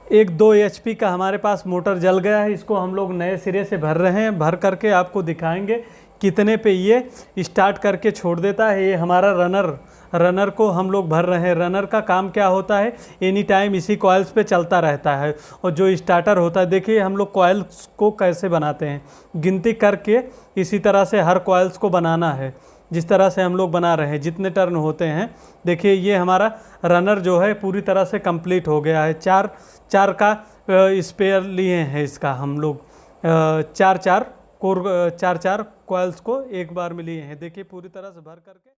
एक 2 HP का हमारे पास मोटर जल गया है, इसको हम लोग नए सिरे से भर रहे हैं। भर करके आपको दिखाएंगे कितने पे ये स्टार्ट करके छोड़ देता है। ये हमारा रनर को हम लोग भर रहे हैं। रनर का काम क्या होता है, एनी टाइम इसी कॉइल्स पे चलता रहता है। और जो स्टार्टर होता है, देखिए हम लोग कॉइल्स को कैसे बनाते हैं, गिनती करके इसी तरह से हर कॉइल्स को बनाना है, जिस तरह से हम लोग बना रहे हैं, जितने टर्न होते हैं। देखिए ये हमारा रनर जो है पूरी तरह से कंप्लीट हो गया है। चार चार का स्पेयर लिए हैं इसका हम लोग, चार चार कॉइल्स को एक बार में लिए हैं। देखिए पूरी तरह से भर करके